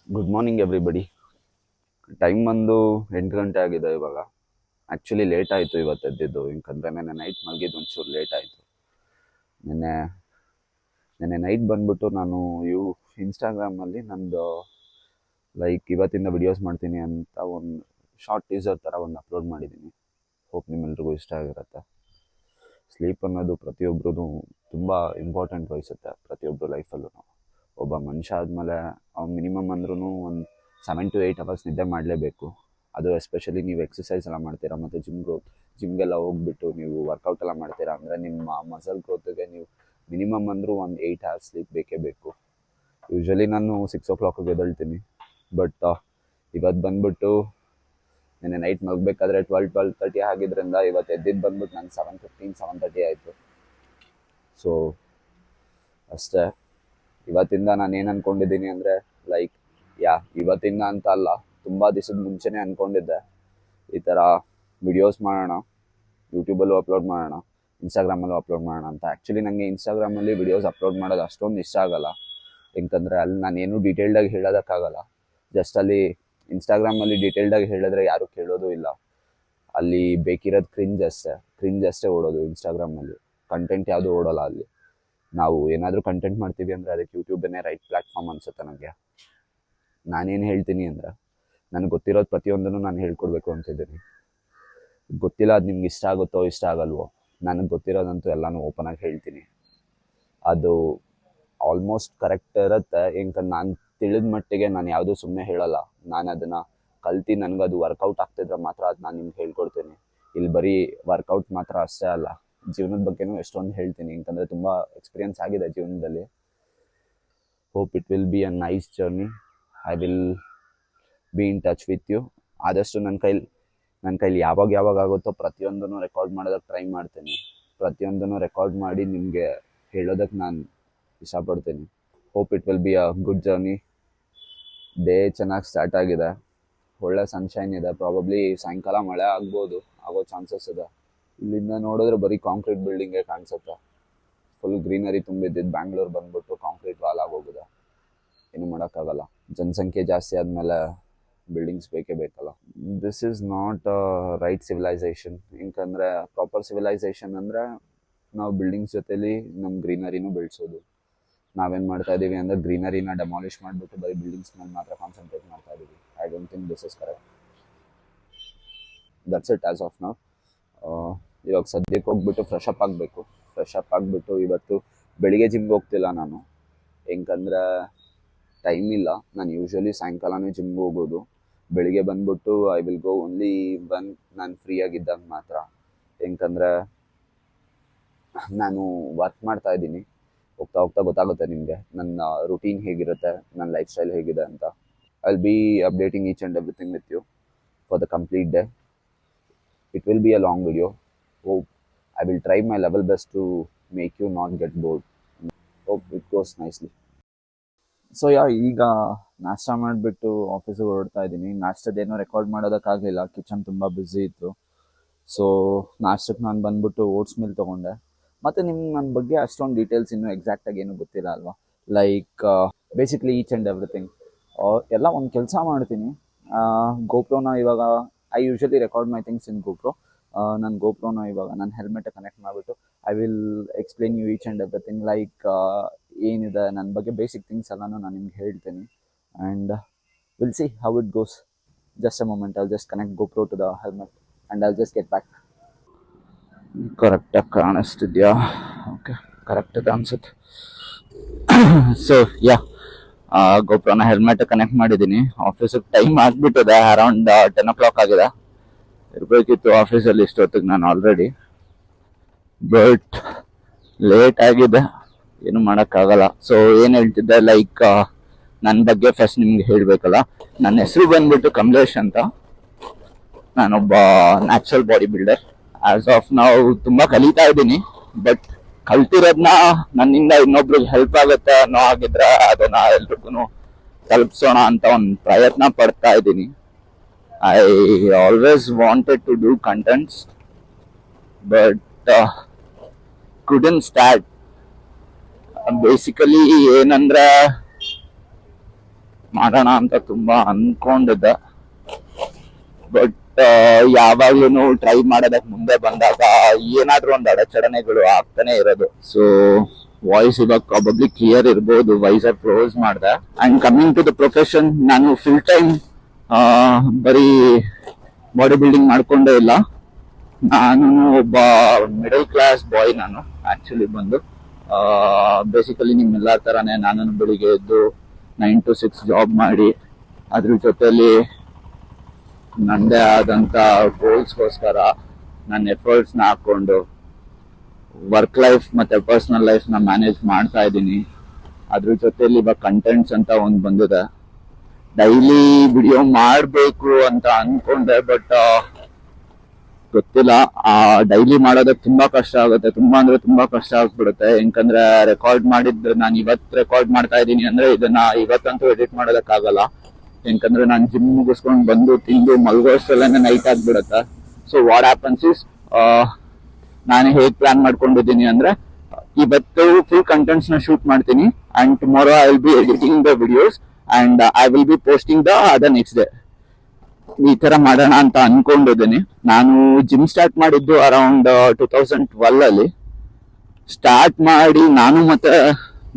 Good morning everybody. Time ಬಂದು 8 ಗಂಟೆ ಆಗಿದೆ ಇವಾಗ. ಆ್ಯಕ್ಚುಲಿ ಲೇಟ್ ಆಯಿತು ಇವತ್ತು ಎದ್ದಿದ್ದು, ಯಾಕಂದರೆ ನೆನ್ನೆ ನೈಟ್ ಮಲಗಿದ್ದು ಒಂಚೂರು ಲೇಟ್ ಆಯಿತು. ನೆನ್ನೆ ನೆನ್ನೆ ನೈಟ್ ಬಂದ್ಬಿಟ್ಟು ನಾನು ಇನ್ಸ್ಟಾಗ್ರಾಮಲ್ಲಿ ನಂದು ಇವತ್ತಿಂದ ವಿಡಿಯೋಸ್ ಮಾಡ್ತೀನಿ ಅಂತ ಒಂದು ಶಾರ್ಟ್ ಟೀಸರ್ ಥರ ಒಂದು ಅಪ್ಲೋಡ್ ಮಾಡಿದ್ದೀನಿ. ಹೋಪ್ ನಿಮ್ಮೆಲ್ರಿಗೂ ಇಷ್ಟ ಆಗಿರುತ್ತೆ. ಸ್ಲೀಪ್ ಅನ್ನೋದು ಪ್ರತಿಯೊಬ್ಬರೂ ತುಂಬ ಇಂಪಾರ್ಟೆಂಟ್ ವಹಿಸುತ್ತೆ ಪ್ರತಿಯೊಬ್ಬರು ಲೈಫಲ್ಲೂ. ಒಬ್ಬ ಮನುಷ್ಯ ಆದಮೇಲೆ ಅವ್ನು ಮಿನಿಮಮ್ ಅಂದ್ರೂ ಒಂದು 7 to 8 ಅವರ್ಸ್ ನಿದ್ದೆ ಮಾಡಲೇಬೇಕು. ಅದು ಎಸ್ಪೆಷಲಿ ನೀವು ಎಕ್ಸಸೈಸ್ ಎಲ್ಲ ಮಾಡ್ತೀರಾ ಮತ್ತು ಜಿಮ್ಗೆಲ್ಲ ಹೋಗ್ಬಿಟ್ಟು ನೀವು ವರ್ಕೌಟ್ ಎಲ್ಲ ಮಾಡ್ತೀರಾ ಅಂದರೆ ನಿಮ್ಮ ಮಸಲ್ ಗ್ರೋತ್ಗೆ ನೀವು ಮಿನಿಮಮ್ ಅಂದರೂ ಒಂದು 8 hours ಸ್ಲೀಪ್ ಬೇಕೇ ಬೇಕು. ಯೂಶ್ವಲಿ ನಾನು 6 o'clock ಎದ್ದೇಳ್ತೀನಿ. ಬಟ್ ಇವತ್ತು ಬಂದ್ಬಿಟ್ಟು ನೆನ್ನೆ ನೈಟ್ ಮಲಗಬೇಕಾದ್ರೆ 12:30 ಆಗಿದ್ದರಿಂದ ಇವತ್ತು ಎದ್ದಿದ್ದು ಬಂದ್ಬಿಟ್ಟು ನಂಗೆ 7:15 7:30 ಆಯಿತು. ಸೊ ಅಷ್ಟೇ. ಇವತ್ತಿಂದ ನಾನು ಏನು ಅಂದ್ಕೊಂಡಿದ್ದೀನಿ ಅಂದರೆ ಇವತ್ತಿಂದ ಅಂತ ಅಲ್ಲ, ತುಂಬ ದಿವಸದ ಮುಂಚೆನೇ ಅಂದ್ಕೊಂಡಿದ್ದೆ ಈ ಥರ ವಿಡಿಯೋಸ್ ಮಾಡೋಣ, ಯೂಟ್ಯೂಬಲ್ಲೂ ಅಪ್ಲೋಡ್ ಮಾಡೋಣ, ಇನ್ಸ್ಟಾಗ್ರಾಮಲ್ಲೂ ಅಪ್ಲೋಡ್ ಮಾಡೋಣ ಅಂತ. ಆ್ಯಕ್ಚುಲಿ ನನಗೆ ಇನ್ಸ್ಟಾಗ್ರಾಮಲ್ಲಿ ವಿಡಿಯೋಸ್ ಅಪ್ಲೋಡ್ ಮಾಡೋದು ಅಷ್ಟೊಂದು ಇಷ್ಟ ಆಗಲ್ಲ, ಯಾಕಂದರೆ ಅಲ್ಲಿ ನಾನೇನು ಡೀಟೇಲ್ಡಾಗಿ ಹೇಳೋದಕ್ಕಾಗಲ್ಲ. ಜಸ್ಟ್ ಅಲ್ಲಿ ಇನ್ಸ್ಟಾಗ್ರಾಮಲ್ಲಿ ಡೀಟೇಲ್ಡಾಗಿ ಹೇಳಿದ್ರೆ ಯಾರೂ ಕೇಳೋದು ಇಲ್ಲ. ಅಲ್ಲಿ ಬೇಕಿರೋದು ಕ್ರಿಂಜ್ ಅಷ್ಟೇ ಓಡೋದು ಇನ್ಸ್ಟಾಗ್ರಾಮಲ್ಲಿ. ಕಂಟೆಂಟ್ ಯಾವುದೂ ಓಡೋಲ್ಲ ಅಲ್ಲಿ. ನಾವು ಏನಾದರೂ ಕಂಟೆಂಟ್ ಮಾಡ್ತೀವಿ ಅಂದರೆ ಅದಕ್ಕೆ ಯೂಟ್ಯೂಬನ್ನೇ ರೈಟ್ ಪ್ಲ್ಯಾಟ್ಫಾರ್ಮ್ ಅನಿಸುತ್ತೆ ನನಗೆ. ನಾನೇನು ಹೇಳ್ತೀನಿ ಅಂದರೆ ನನಗೆ ಗೊತ್ತಿರೋದು ಪ್ರತಿಯೊಂದನ್ನು ನಾನು ಹೇಳ್ಕೊಡ್ಬೇಕು ಅಂತಿದ್ದೀನಿ. ಗೊತ್ತಿಲ್ಲ ಅದು ನಿಮ್ಗೆ ಇಷ್ಟ ಆಗುತ್ತೋ ಇಷ್ಟ ಆಗಲ್ವೋ, ನನಗೆ ಗೊತ್ತಿರೋದಂತೂ ಎಲ್ಲನೂ ಓಪನಾಗಿ ಹೇಳ್ತೀನಿ. ಅದು ಆಲ್ಮೋಸ್ಟ್ ಕರೆಕ್ಟ್ ಇರುತ್ತೆ, ಯಾಕಂದ್ರೆ ನಾನು ತಿಳಿದ ಮಟ್ಟಿಗೆ ನಾನು ಯಾವುದೂ ಸುಮ್ಮನೆ ಹೇಳಲ್ಲ. ನಾನು ಅದನ್ನು ಕಲ್ತು ನನಗದು ವರ್ಕೌಟ್ ಆಗ್ತಿದ್ರೆ ಮಾತ್ರ ಅದು ನಾನು ನಿಮ್ಗೆ ಹೇಳ್ಕೊಡ್ತೀನಿ. ಇಲ್ಲಿ ಬರೀ ವರ್ಕೌಟ್ ಮಾತ್ರ ಅಷ್ಟೇ ಅಲ್ಲ, ಜೀವನದ ಬಗ್ಗೆನೂ ಎಷ್ಟೊಂದು ಹೇಳ್ತೀನಿ, ಯಾಕಂದರೆ ತುಂಬ ಎಕ್ಸ್ಪೀರಿಯನ್ಸ್ ಆಗಿದೆ ಜೀವನದಲ್ಲಿ. Hope it will be a nice journey. I will be in touch with you. ಆದಷ್ಟು ನನ್ನ ಕೈಲಿ ಯಾವಾಗ ಆಗುತ್ತೋ ಪ್ರತಿಯೊಂದನ್ನು ರೆಕಾರ್ಡ್ ಮಾಡೋದಕ್ಕೆ ಟ್ರೈ ಮಾಡ್ತೀನಿ. ಪ್ರತಿಯೊಂದನ್ನು ರೆಕಾರ್ಡ್ ಮಾಡಿ ನಿಮಗೆ ಹೇಳೋದಕ್ಕೆ ನಾನು ಇಷ್ಟಪಡ್ತೀನಿ. Hope it will be a good journey. Day ಚೆನ್ನಾಗಿ ಸ್ಟಾರ್ಟ್ ಆಗಿದೆ, ಒಳ್ಳೆ ಸನ್ಶೈನ್ ಇದೆ. ಪ್ರಾಬಬ್ಲಿ ಸಾಯಂಕಾಲ ಮಳೆ ಆಗೋ ಚಾನ್ಸಸ್ ಇದೆ. ಇಲ್ಲಿಂದ ನೋಡಿದ್ರೆ ಬರೀ ಕಾಂಕ್ರೀಟ್ ಬಿಲ್ಡಿಂಗೇ ಕಾಣಿಸುತ್ತೆ. ಫುಲ್ ಗ್ರೀನರಿ ತುಂಬಿದ್ದಿದ್ದು ಬ್ಯಾಂಗ್ಳೂರು ಬಂದ್ಬಿಟ್ಟು ಕಾಂಕ್ರೀಟ್ ವಾಲ್ ಆಗೋಗಿದೆ. ಏನು ಮಾಡೋಕ್ಕಾಗಲ್ಲ, ಜನಸಂಖ್ಯೆ ಜಾಸ್ತಿ ಆದಮೇಲೆ ಬಿಲ್ಡಿಂಗ್ಸ್ ಬೇಕೇ ಬೇಕಲ್ಲ. This is not right civilisation. ಯಾಕಂದರೆ ಪ್ರಾಪರ್ ಸಿವಿಲೈಸೇಷನ್ ಅಂದರೆ ನಾವು ಬಿಲ್ಡಿಂಗ್ಸ್ ಜೊತೆಲಿ ನಮ್ಮ ಗ್ರೀನರಿನೂ ಬೆಳೆಸೋದು. ನಾವೇನು ಮಾಡ್ತಾ ಇದ್ದೀವಿ ಅಂದರೆ ಗ್ರೀನರಿನ ಡೆಮಾಲಿಷ್ ಮಾಡಿಬಿಟ್ಟು ಬರೀ ಬಿಲ್ಡಿಂಗ್ಸ್ ಮೇಲೆ ಮಾತ್ರ ಕಾನ್ಸಂಟ್ರೇಟ್ ಮಾಡ್ತಾ ಇದ್ದೀವಿ. I don't think this is correct. That's it as of now. ಇವಾಗ ಸದ್ಯಕ್ಕೆ ಹೋಗ್ಬಿಟ್ಟು ಫ್ರೆಶ್ ಅಪ್ ಆಗಿಬಿಟ್ಟು ಇವತ್ತು ಬೆಳಿಗ್ಗೆ ಜಿಮ್ಗೆ ಹೋಗ್ತಿಲ್ಲ ನಾನು, ಯಾಕಂದರೆ ಟೈಮ್ ಇಲ್ಲ. ನಾನು ಯೂಶ್ವಲಿ ಸಾಯಂಕಾಲನೇ ಜಿಮ್ಗೆ ಹೋಗೋದು. ಬೆಳಿಗ್ಗೆ ಬಂದ್ಬಿಟ್ಟು I will go only one ನಾನು ಫ್ರೀ ಆಗಿದ್ದಾಗ ಮಾತ್ರ, ಯಾಕಂದರೆ ನಾನು ವರ್ಕ್ ಮಾಡ್ತಾ ಇದ್ದೀನಿ. ಹೋಗ್ತಾ ಗೊತ್ತಾಗುತ್ತೆ ನಿಮಗೆ ನನ್ನ ರುಟೀನ್ ಹೇಗಿರುತ್ತೆ, ನನ್ನ ಲೈಫ್ ಸ್ಟೈಲ್ ಹೇಗಿದೆ ಅಂತ. I will be updating each and everything with you for the complete day. It will be a long video. Hope I will try my level best to make you not get bored. Hope it goes nicely. So ಈಗ ನಾಷ್ಟ ಮಾಡಿಬಿಟ್ಟು ಆಫೀಸಿಗೆ ಹೊರಡ್ತಾ ಇದ್ದೀನಿ. ನಾಷ್ಟದೇನೋ record ಮಾಡೋದಕ್ಕಾಗಲಿಲ್ಲ, kitchen ತುಂಬ busy ಇತ್ತು. So ನಾಷ್ಟಕ್ಕೆ ನಾನು ಬಂದ್ಬಿಟ್ಟು ಓಟ್ಸ್ ಮಿಲ್ ತೊಗೊಂಡೆ. ಮತ್ತು ನಿಮ್ಗೆ ನನ್ನ ಬಗ್ಗೆ ಅಷ್ಟೊಂದು ಡೀಟೇಲ್ಸ್ ಇನ್ನೂ ಎಕ್ಸಾಕ್ಟಾಗಿ ಏನೂ ಗೊತ್ತಿಲ್ಲ ಅಲ್ವಾ. ಬೇಸಿಕ್ಲಿ ಈಚ್ ಆ್ಯಂಡ್ ಎವ್ರಿಥಿಂಗ್ ಎಲ್ಲ ಒಂದು ಕೆಲಸ ಮಾಡ್ತೀನಿ. ಗೋಪ್ರೋನ ಇವಾಗ I usually record my things in GoPro. ನನ್ನ ಗೋಪ್ರೋನ ಇವಾಗ ನನ್ನ ಹೆಲ್ಮೆಟ್ ಕನೆಕ್ಟ್ ಮಾಡಿಬಿಟ್ಟು I will explain you each and everything. ಏನಿದೆ ನನ್ನ ಬಗ್ಗೆ ಬೇಸಿಕ್ ಥಿಂಗ್ಸ್ ಎಲ್ಲನೂ ನಾನು ನಿಮ್ಗೆ ಹೇಳ್ತೀನಿ. And will see how it goes. Just a moment, I'll just connect GoPro to the helmet and I'll just get back. ಕರೆಕ್ಟಾಗಿ ಕಾಣಿಸ್ತಿದ್ಯಾ? ಓಕೆ, ಕರೆಕ್ಟ್ ಇದೆ ಅನ್ಸುತ್ತೆ. ಸೊ ಗೋಪ್ರೋನ ಹೆಲ್ಮೆಟ್ ಕನೆಕ್ಟ್ ಮಾಡಿದ್ದೀನಿ. ಆಫೀಸಿಗೆ ಟೈಮ್ ಆಗಿಬಿಟ್ಟಿದೆ, ಅರೌಂಡ್ 10 o'clock ಆಗಿದೆ. ಇರಬೇಕಿತ್ತು ಆಫೀಸಲ್ಲಿ ಇಷ್ಟೊತ್ತಿಗೆ ನಾನು ಆಲ್ರೆಡಿ, ಬಟ್ ಲೇಟ್ ಆಗಿದೆ, ಏನು ಮಾಡೋಕ್ಕಾಗಲ್ಲ. ಸೊ ಏನು ಹೇಳ್ತಿದ್ದೆ, ನನ್ನ ಬಗ್ಗೆ ಫಸ್ಟ್ ನಿಮ್ಗೆ ಹೇಳಬೇಕಲ್ಲ. ನನ್ನ ಹೆಸರು ಬಂದ್ಬಿಟ್ಟು ಕಮಲೇಶ್ ಅಂತ. ನಾನೊಬ್ಬ natural body builder. As of ನಾವು ತುಂಬ ಕಲಿತಾ ಇದ್ದೀನಿ, ಬಟ್ ಕಲ್ತಿರೋದನ್ನ ನನ್ನಿಂದ ಇನ್ನೊಬ್ರಿಗೆ ಹೆಲ್ಪ್ ಆಗುತ್ತೆ ಅನ್ನೋ ಆಗಿದ್ರೆ ಅದನ್ನ ಎಲ್ರಿಗೂ ತಲುಪಿಸೋಣ ಅಂತ ಒಂದು ಪ್ರಯತ್ನ ಪಡ್ತಾ ಇದ್ದೀನಿ. I always wanted to do contents, but couldn't start. Basically ಏನಂದ್ರೆ ಮಾಡೋಣ ಅಂತ ತುಂಬಾ ಅನ್ಕೊಂಡಿದ್ದೆ. ಬಟ್ ಯಾವಾಗ್ಲೂ ಟ್ರೈ ಮಾಡೋದಕ್ಕೆ ಮುಂದೆ ಬಂದಾಗ ಏನಾದ್ರೂ ಒಂದು ಅಡಚಣೆಗಳು ಆಗ್ತಾನೆ ಇರೋದು. ಸೊ ವಾಯ್ಸ್ ಇವಾಗ ಪ್ರಾಬಬ್ಲಿ ಕ್ಲಿಯರ್ ಇರ್ಬೋದು, ವೈಸರ್ ಕ್ಲೋಸ್ ಮಾಡಿದೆ. And coming to the profession, ನಾನು ಫುಲ್ ಟೈಮ್ ಬರೀ ಬಾಡಿ ಬಿಲ್ಡಿಂಗ್ ಮಾಡ್ಕೊಂಡೇ ಇಲ್ಲ. ನಾನು ಒಬ್ಬ ಮಿಡಲ್ ಕ್ಲಾಸ್ ಬಾಯ್. ನಾನು ಆಕ್ಚುಲಿ ಬಂದು ಬೇಸಿಕಲಿ ನಿಮ್ಮೆಲ್ಲ ತರಾನೇ ನಾನು ಬೆಳಿಗ್ಗೆ ಎದ್ದು 9 to 6 ಜಾಬ್ ಮಾಡಿ, ಅದ್ರ ಜೊತೆಲಿ ನನ್ನದೇ ಆದಂತ ಗೋಲ್ಸ್ಗೋಸ್ಕರ ನನ್ನ ಎಫರ್ಟ್ಸ್ನ ಹಾಕೊಂಡು ವರ್ಕ್ ಲೈಫ್ ಮತ್ತೆ ಪರ್ಸನಲ್ ಲೈಫ್ನ ಮ್ಯಾನೇಜ್ ಮಾಡ್ತಾ ಇದ್ದೀನಿ. ಅದ್ರ ಜೊತೆಲಿ ಇವಾಗ ಕಂಟೆಂಟ್ಸ್ ಅಂತ ಒಂದು ಬಂದಿದೆ. ಡೈಲಿ ವಿಡಿಯೋ ಮಾಡಬೇಕು ಅಂತ ಅನ್ಕೊಂಡೆ, ಬಟ್ ಗೊತ್ತಿಲ್ಲ. ಡೈಲಿ ಮಾಡೋದಕ್ಕೆ ತುಂಬಾ ಕಷ್ಟ ಆಗುತ್ತೆ. ತುಂಬಾ ಅಂದ್ರೆ ತುಂಬಾ ಕಷ್ಟ ಆಗ್ಬಿಡುತ್ತೆ. ಯಾಕಂದ್ರೆ ರೆಕಾರ್ಡ್ ಮಾಡಿದ್ದು ನಾನು ಇವತ್ತು ರೆಕಾರ್ಡ್ ಮಾಡ್ತಾ ಇದ್ದೀನಿ ಅಂದ್ರೆ ಇದನ್ನ ಇವತ್ತಂತೂ ಎಡಿಟ್ ಮಾಡೋದಕ್ಕಾಗಲ್ಲ. ಯಾಕಂದ್ರೆ ನಾನು ಜಿಮ್ ಮುಗಿಸ್ಕೊಂಡು ಬಂದು ತಿಂದು ಮಲ್ಗೋಷ್ಟರಲ್ಲೇ ನೈಟ್ ಆಗ್ಬಿಡುತ್ತೆ. ಸೊ ವಾಟ್ ಹ್ಯಾಪನ್ಸ್ ಇಸ್, ನಾನು ಹೇಗ್ ಪ್ಲಾನ್ ಮಾಡ್ಕೊಂಡಿದ್ದೀನಿ ಅಂದ್ರೆ ಇವತ್ತು ಫುಲ್ ಕಂಟೆಂಟ್ಸ್ ನ ಶೂಟ್ ಮಾಡ್ತೀನಿ and tomorrow I will B editing the videos and I will B posting the next day. ಈ ತರ ಮಾಡೋಣ ಅಂತ ಅನ್ಕೊಂಡಿದ್ದೀನಿ. ನಾನು ಜಿಮ್ ಸ್ಟಾರ್ಟ್ ಮಾಡಿದ್ದು ಅರೌಂಡ್ 2012 ಅಲ್ಲಿ ಸ್ಟಾರ್ಟ್ ಮಾಡಿ, ನಾನು ಮತ್ತೆ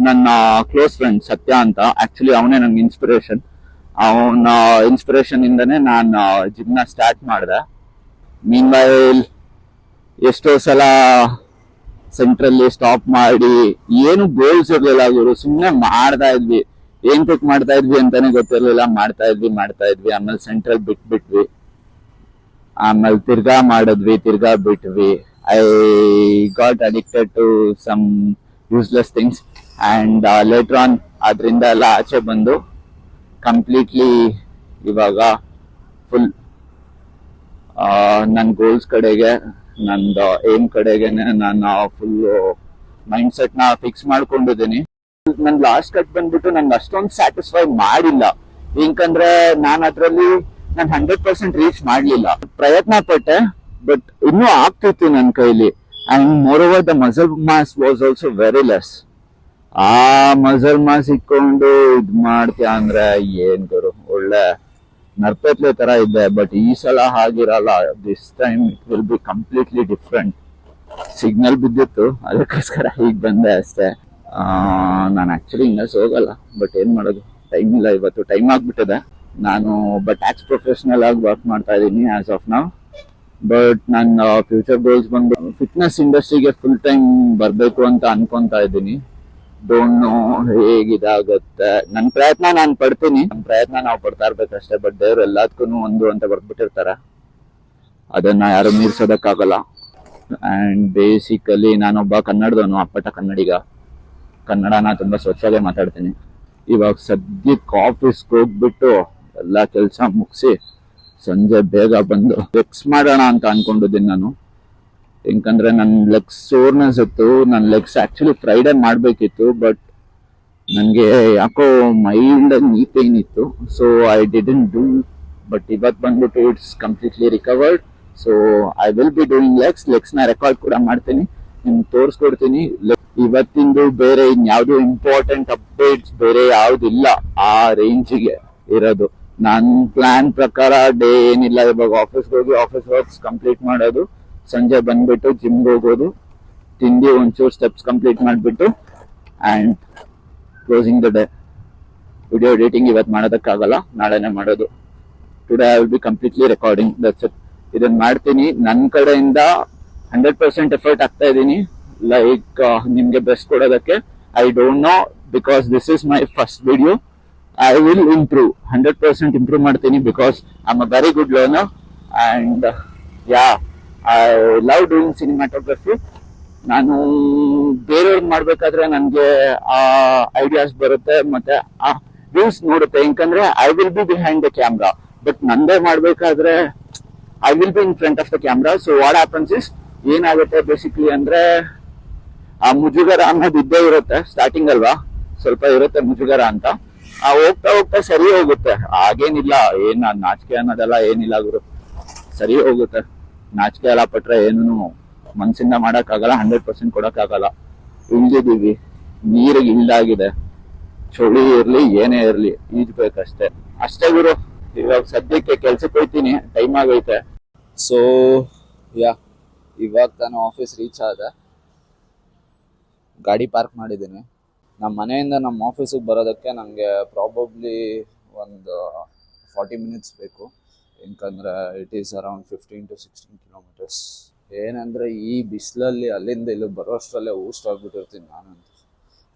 ನನ್ನ ಕ್ಲೋಸ್ ಫ್ರೆಂಡ್ ಸತ್ಯ ಅಂತ, ಆಕ್ಚುಲಿ ಅವನೇ ನನ್ಗೆ ಇನ್ಸ್ಪಿರೇಷನ್. ಅವನ ಇನ್ಸ್ಪಿರೇಷನ್ ಇಂದನೇ ನಾನು ಜಿಮ್ ನ ಸ್ಟಾರ್ಟ್ ಮಾಡಿದೆ. ಮೀನ್ ವೈಲ್ ಎಷ್ಟೋ ಸಲ ಸೆಂಟ್ರಲ್ಲಿ ಸ್ಟಾಪ್ ಮಾಡಿ, ಏನು ಗೋಲ್ಸ್ ಇರ್ಲಿಲ್ಲ ಗುರು, ಸುಮ್ಮನೆ ಮಾಡ್ತಾ ಇದ್ವಿ. ಏನ್ ಪಿಕ್ ಮಾಡ್ತಾ ಇದ್ವಿ ಅಂತಾನೆ ಗೊತ್ತಿರ್ಲಿಲ್ಲ. ಮಾಡ್ತಾ ಇದ್ವಿ. ಆಮೇಲೆ ಸೆಂಟ್ರಲ್ ಬಿಟ್ಬಿಟ್ವಿ. ಆಮೇಲೆ ತಿರ್ಗಾ ಮಾಡಿದ್ವಿ, ತಿರ್ಗಾ ಬಿಟ್ವಿ. I got addicted to some useless things and later on ಅದರಿಂದ ಎಲ್ಲ ಆಚೆ ಬಂದು ಕಂಪ್ಲೀಟ್ಲಿ ಇವಾಗ ಫುಲ್ ನನ್ನ ಗೋಲ್ಸ್ ಕಡೆಗೆ, ನಂದು ಏಮ್ ಕಡೆಗೆನೆ ನಾನು ಫುಲ್ ಮೈಂಡ್ ಸೆಟ್ ನ ಫಿಕ್ಸ್ ಮಾಡ್ಕೊಂಡಿದ್ದೀನಿ. ನನ್ ಲಾಸ್ಟ್ ಕಟ್ ಬಂದ್ಬಿಟ್ಟು ನನ್ಗೆ ಅಷ್ಟೊಂದು ಸ್ಯಾಟಿಸ್ಫೈ ಮಾಡಿಲ್ಲ. ಯಾಕಂದ್ರೆ ನಾನು ಅದ್ರಲ್ಲಿ 100% ರೀಚ್ ಮಾಡ್ಲಿಲ್ಲ. ಪ್ರಯತ್ನ ಪಟ್ಟೆ, ಬಟ್ ಇನ್ನೂ ಆಗ್ತಿತ್ತು ನನ್ನ ಕೈಲಿ. And moreover the muscle mass was also very less. ಆ ಮಸಲ್ ಮಾಸ್ ಇಟ್ಕೊಂಡು ಇದ್ ಮಾಡ್ತೀಯ ಅಂದ್ರೆ ಏನ್ ಗುರು, ಒಳ್ಳೆ ನರ್ಪೆತ್ಲೆ ತರ ಇದೆ. ಬಟ್ ಈ ಸಲ ಹಾಗಿರಲ್ಲ. This time it will be completely different. Signal ಬಿದ್ದಿತ್ತು, ಅದಕ್ಕೋಸ್ಕರ ಹೀಗ್ ಬಂದೆ ಅಷ್ಟೇ. ನಾನು ಆಕ್ಚುಲಿ ಇಂಗ್ಲಿಷ್ ಹೋಗಲ್ಲ, ಬಟ್ ಏನ್ ಮಾಡೋದು, ಟೈಮ್ ಇಲ್ಲ. ಇವತ್ತು ಟೈಮ್ ಆಗ್ಬಿಟ್ಟಿದೆ. ನಾನು ಒಬ್ಬ ಟ್ಯಾಕ್ಸ್ ಪ್ರೊಫೆಷನಲ್ ಆಗಿ ವರ್ಕ್ ಮಾಡ್ತಾ ಇದ್ದೀನಿ ಆಸ್ ಆಫ್ ನೌ. ಬಟ್ ನನ್ನ ಫ್ಯೂಚರ್ ಗೋಲ್ಸ್ ಬಂದು ಫಿಟ್ನೆಸ್ ಇಂಡಸ್ಟ್ರಿಗೆ ಫುಲ್ ಟೈಮ್ ಬರ್ಬೇಕು ಅಂತ ಅನ್ಕೊಂತಾ ಇದ್ದೀನಿ. ಡೋಂಟ್ ನೋ ಹೇಗಿದಾಗತ್ತೆ. ನನ್ನ ಪ್ರಯತ್ನ ನಾನು ಪಡ್ತೀನಿ. ನಮ್ಮ ಪ್ರಯತ್ನ ನಾವು ಪಡ್ತಾ ಇರ್ಬೇಕಷ್ಟೇ. ಬಟ್ ದೇವ್ರು ಎಲ್ಲದಕ್ಕೂ ಒಂದು ಅಂತ ಬರ್ದ್ಬಿಟ್ಟಿರ್ತಾರೆ, ಅದನ್ನ ಯಾರು ಮೀರ್ಸೋದಕ್ಕಾಗಲ್ಲ. ಅಂಡ್ ಬೇಸಿಕಲಿ ನಾನೊಬ್ಬ ಕನ್ನಡದವನು, ಅಪ್ಪಟ ಕನ್ನಡಿಗ. ಕನ್ನಡನ ತುಂಬಾ ಸ್ವಚ್ಛವಾಗಿ ಮಾತಾಡ್ತೀನಿ. ಇವಾಗ ಸದ್ಯಕ್ಕೆ ಆಫೀಸ್ಗೆ ಹೋಗ್ಬಿಟ್ಟು ಎಲ್ಲ ಕೆಲಸ ಮುಗಿಸಿ ಸಂಜೆ ಬೇಗ ಬಂದು ಲೆಗ್ಸ್ ಮಾಡೋಣ ಅಂತ ಅನ್ಕೊಂಡಿದ್ದೀನಿ ನಾನು. ಯಾಕಂದ್ರೆ ನನ್ನ ಲೆಗ್ಸ್ ಸೋರ್ನೆಸ್ ಇತ್ತು. ನನ್ನ ಲೆಗ್ಸ್ ಆಕ್ಚುಲಿ ಫ್ರೈಡೇ ಮಾಡ್ಬೇಕಿತ್ತು, ಬಟ್ ನನಗೆ ಯಾಕೋ ಮೈಲ್ಡ್ ನೀ ಪೇನ್ ಇತ್ತು. So I didn't do. But ಇವತ್ತು ಬಂದ್ಬಿಟ್ಟು it's completely recovered. So I will be doing legs ನ ರೆಕಾರ್ಡ್ ಕೂಡ ಮಾಡ್ತೀನಿ, ನಿಮ್ಗೆ ತೋರಿಸ್ಕೊಡ್ತೀನಿ. ಇವತ್ತಿಂದು ಬೇರೆ ಇನ್ಯಾವುದು ಇಂಪಾರ್ಟೆಂಟ್ ಅಪ್ಡೇಟ್ಸ್ ಬೇರೆ ಯಾವ್ದಿಲ್ಲ ಆ ರೇಂಜಿಗೆ ಇರೋದು. ನನ್ನ ಪ್ಲಾನ್ ಪ್ರಕಾರ ಡೇ ಏನಿಲ್ಲ. ಇವಾಗ ಆಫೀಸ್ಗೆ ಹೋಗಿ ಆಫೀಸ್ ವರ್ಕ್ಸ್ ಕಂಪ್ಲೀಟ್ ಮಾಡೋದು, ಸಂಜೆ ಬಂದ್ಬಿಟ್ಟು ಜಿಮ್ಗೆ ಹೋಗೋದು, ತಿಂಡಿ ಒಂಚೂರು ಸ್ಟೆಪ್ಸ್ ಕಂಪ್ಲೀಟ್ ಮಾಡಿಬಿಟ್ಟು and closing the day. Video editing ಇವತ್ತು ಮಾಡೋದಕ್ಕಾಗಲ್ಲ, ನಾಳೆನೇ ಮಾಡೋದು. Today I will be completely recording, that's it. ಇದನ್ನ ಮಾಡ್ತೀನಿ. ನನ್ನ ಕಡೆಯಿಂದ 100% ಎಫರ್ಟ್ ಆಗ್ತಾ ಇದ್ದೀನಿ. ಲೈಕ್ ನಿಮ್ಗೆ ಬೆಸ್ಟ್ ಕೊಡೋದಕ್ಕೆ. I don't know, because this is my first video. I will improve, 100% improve ಮಾಡ್ತೀನಿ. Because I am a very good learner and yeah, I love doing cinematography. ನಾನು ಬೇರೆಯವ್ರಿಗೆ ಮಾಡ್ಬೇಕಾದ್ರೆ ನನಗೆ ಆ ಐಡಿಯಾಸ್ ಬರುತ್ತೆ, ಮತ್ತೆ ಆ ವ್ಯೂಸ್ ನೋಡುತ್ತೆ. ಯಾಕಂದ್ರೆ I will B behind the camera. But ನಂದೇ ಮಾಡ್ಬೇಕಾದ್ರೆ I will be in front of the camera. So what happens is, ಏನಾಗುತ್ತೆ ಬೇಸಿಕ್ಲಿ ಅಂದ್ರೆ ಆ ಮುಜುಗರ ಅನ್ನೋದು ಇದ್ದೇ ಇರುತ್ತೆ. ಸ್ಟಾರ್ಟಿಂಗ್ ಅಲ್ವಾ, ಸ್ವಲ್ಪ ಇರುತ್ತೆ ಮುಜುಗರ ಅಂತ. ಹೋಗ್ತಾ ಹೋಗ್ತಾ ಸರಿ ಹೋಗುತ್ತೆ, ಹಾಗೇನಿಲ್ಲ. ಏನ್ ನಾಚಿಕೆ ಅನ್ನೋದೆಲ್ಲ ಏನಿಲ್ಲ ಗುರು, ಸರಿ ಹೋಗುತ್ತೆ. ನಾಚಿಕೆ ಎಲ್ಲ ಪಟ್ರೆ ಏನು ಮನ್ಸಿಂದ ಮಾಡಕ್ಕಾಗಲ್ಲ, 100% ಕೊಡಕ್ಕಾಗಲ್ಲ. ಇಳ್ದಿದೀವಿ, ನೀರಿಗೆ ಇಳ್ದಾಗಿದೆ. ಚಳಿ ಇರ್ಲಿ ಏನೇ ಇರ್ಲಿ ಈಜ್ಬೇಕಷ್ಟೇ. ಅಷ್ಟೇ ಗುರು. ಇವಾಗ ಸದ್ಯಕ್ಕೆ ಕೆಲ್ಸಕ್ಕೆ ಹೋಗ್ತೀನಿ, ಟೈಮ್ ಆಗೈತೆ. ಸೊ ಯಾ, ಇವಾಗ ತಾನು ಆಫೀಸ್ ರೀಚ್ ಆದ. ಗಾಡಿ ಪಾರ್ಕ್ ಮಾಡಿದ್ದೀನಿ. ನಮ್ಮ ಮನೆಯಿಂದ ನಮ್ಮ ಆಫೀಸಿಗೆ ಬರೋದಕ್ಕೆ ನನಗೆ ಪ್ರಾಬಬ್ಲಿ ಒಂದು 40 ಮಿನಿಟ್ಸ್ ಬೇಕು. ಯಾಕಂದರೆ it is around 15 to 16 kilometres. ಏನಂದರೆ ಈ ಬಿಸಿಲಲ್ಲಿ ಅಲ್ಲಿಂದ ಇಲ್ಲಿಗೆ ಬರೋ ಅಷ್ಟರಲ್ಲೇ ಊಷ್ಟಾಗ್ಬಿಟ್ಟಿರ್ತೀನಿ ನಾನಂತೂ.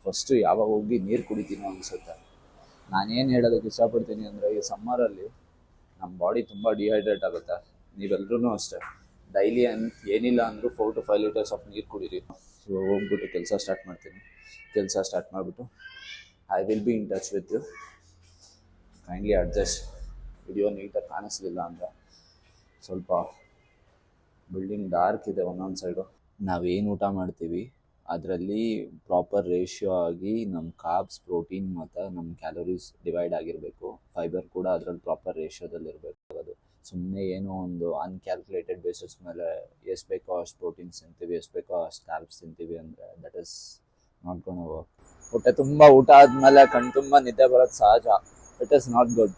ಫಸ್ಟು ಯಾವಾಗ ಹೋಗಿ ನೀರು ಕುಡಿತೀನೋ ಅನಿಸುತ್ತೆ. ನಾನೇನು ಹೇಳೋದಕ್ಕೆ ಇಷ್ಟಪಡ್ತೀನಿ ಅಂದರೆ, ಈ ಸಮ್ಮರಲ್ಲಿ ನಮ್ಮ ಬಾಡಿ ತುಂಬ ಡಿಹೈಡ್ರೇಟ್ ಆಗುತ್ತೆ. ನೀವೆಲ್ಲರೂ ಅಷ್ಟೇ ಡೈಲಿ ಏನಿಲ್ಲ ಅಂದರೂ 4 to 5 ಲೀಟರ್ಸ್ ಆಫ್ ನೀರು ಕುಡೀರಿ. ಇವಾಗ ಹೋಗ್ಬಿಟ್ಟು ಕೆಲಸ ಸ್ಟಾರ್ಟ್ ಮಾಡ್ತೀನಿ. ಕೆಲಸ ಸ್ಟಾರ್ಟ್ ಮಾಡಿಬಿಟ್ಟು I will be in touch with you. Kindly adjust. Video ನೀಟಾಗಿ ಕಾಣಿಸ್ಲಿಲ್ಲ ಅಂದರೆ, ಸ್ವಲ್ಪ ಬಿಲ್ಡಿಂಗ್ ಡಾರ್ಕ್ ಇದೆ ಒಂದೊಂದು ಸೈಡು. ನಾವೇನು ಊಟ ಮಾಡ್ತೀವಿ ಅದರಲ್ಲಿ ಪ್ರಾಪರ್ ರೇಷಿಯೋ ಆಗಿ ನಮ್ಮ ಕಾರ್ಬ್ಸ್, ಪ್ರೋಟೀನ್ ಮತ್ತು ನಮ್ಮ ಕ್ಯಾಲೋರೀಸ್ ಡಿವೈಡ್ ಆಗಿರಬೇಕು. ಫೈಬರ್ ಕೂಡ ಅದರಲ್ಲಿ ಪ್ರಾಪರ್ ರೇಷಿಯೋದಲ್ಲಿ ಇರಬೇಕು. ಅದು ಸುಮ್ಮನೆ ಏನೋ ಒಂದು ಅನ್ಕ್ಯಾಲ್ಕುಲೇಟೆಡ್ ಬೇಸಿಸ್ ಮೇಲೆ ಎಷ್ಟು ಬೇಕೋ ಅಷ್ಟು ಪ್ರೋಟೀನ್ಸ್ ತಿಂತೀವಿ, ಎಷ್ಟು ಬೇಕೋ ಅಷ್ಟು ಕಾರ್ಬ್ಸ್ ತಿಂತೀವಿ ಅಂದರೆ that is not gonna work. ಹೊಟ್ಟೆ ತುಂಬ ಊಟ ಆದಮೇಲೆ ಕಣ್ ತುಂಬ ನಿದ್ದೆ ಬರೋದು ಸಹಜ. It is not good.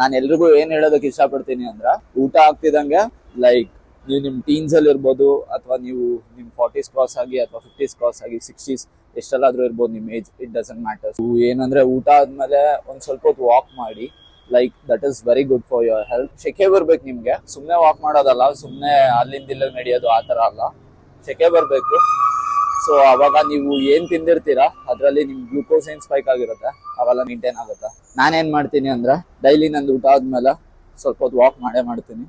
ನಾನು ಎಲ್ರಿಗೂ ಏನು ಹೇಳೋದಕ್ಕೆ ಇಷ್ಟಪಡ್ತೀನಿ ಅಂದ್ರೆ, ಊಟ ಆಗ್ತಿದ್ದಂಗೆ ಲೈಕ್ ನೀವು ನಿಮ್ಮ ಟೀನ್ಸಲ್ಲಿ ಇರ್ಬೋದು, ಅಥವಾ ನೀವು ನಿಮ್ಮ 40s ಕ್ರಾಸ್ ಆಗಿ ಅಥವಾ 50s ಕ್ರಾಸ್ ಆಗಿ 60s ಎಷ್ಟೆಲ್ಲಾದರೂ ಇರ್ಬೋದು ನಿಮ್ಮ ಏಜ್, ಇಟ್ ಡಸಂಟ್ ಮ್ಯಾಟರ್. ಏನಂದರೆ ಊಟ ಆದಮೇಲೆ ಒಂದು ಸ್ವಲ್ಪ ಹೊತ್ತು ವಾಕ್ ಮಾಡಿ. Like that is very good for your health. ಸೆಕೆ ಬರ್ಬೇಕು ನಿಮಗೆ. ಸುಮ್ಮನೆ ವಾಕ್ ಮಾಡೋದಲ್ಲ, ಸುಮ್ಮನೆ ಅಲ್ಲಿಂದ ಇಲ್ಲಿಗೆ ನಡೆಯೋದು ಆ ಥರ ಅಲ್ಲ. ಸೆಕೆ ಬರಬೇಕು. ಸೊ ಅವಾಗ ನೀವು ಏನು ತಿಂದಿರ್ತೀರಾ ಅದರಲ್ಲಿ ನಿಮ್ಮ ಗ್ಲೂಕೋಸ್ ಏನು ಸ್ಪೈಕ್ ಆಗಿರುತ್ತೆ, ಅವೆಲ್ಲ ಮೇಂಟೈನ್ ಆಗುತ್ತೆ. ನಾನೇನು ಮಾಡ್ತೀನಿ ಅಂದರೆ, ಡೈಲಿ ನಂದು ಊಟ ಆದಮೇಲೆ ಸ್ವಲ್ಪ ಹೊತ್ತು ವಾಕ್ ಮಾಡ್ತೀನಿ.